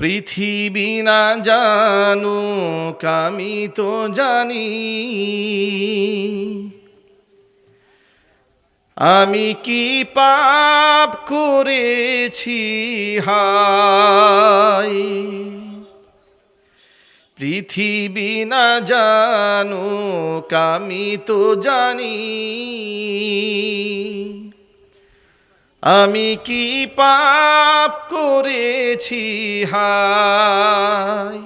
পৃথিবী না জানুক আমি তো জানি, আমি কি পাপ করেছি হায়। পৃথিবী না জানুক আমি তো জানি, আমি কি পাপ করেছি হায়।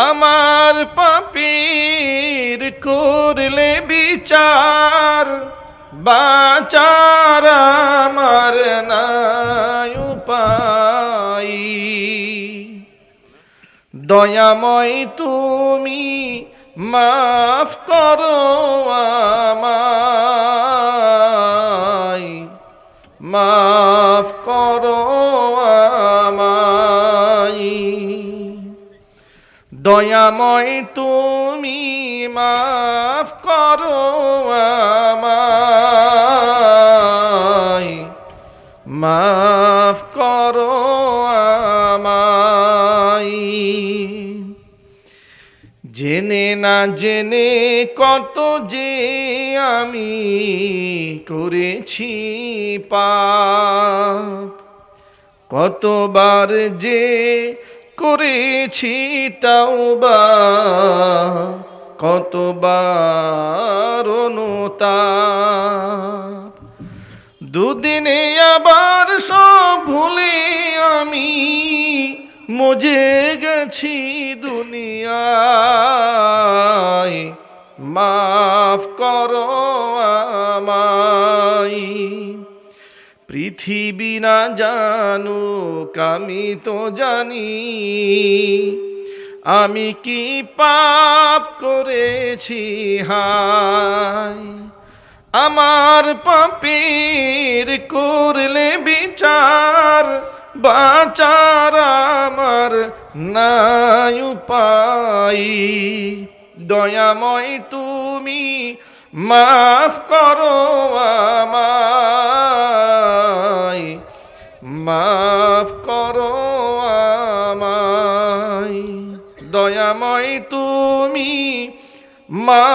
আমার পাপের করলে বিচার, বাঁচার আমার নাই উপায়। দয়াময় তুমি মাফ করো আমায়, মাফ করো আমায়। দয়াময় তুমি মাফ করো আমায়, মাফ করো আমায়। জেনে না জেনে কত যে আমি করেছি পাপ, কতবার যে করেছি তাওবা, কতবার অনুতাপ। দুদিনে আবার সব ভুলে আমি মজে গেছি দুনিয়ায়, মাফ করো আমায়। পৃথিবী না জানুক আমি তো জানি, আমি কি পাপ করেছি হায়। আমার পাপের করলে বিচার, বাঁচার আমার নাই উপায়। দয়াময় তুমি মাফ করো আমায়, মাফ করো আমায়। দয়াময় তুমি মাফ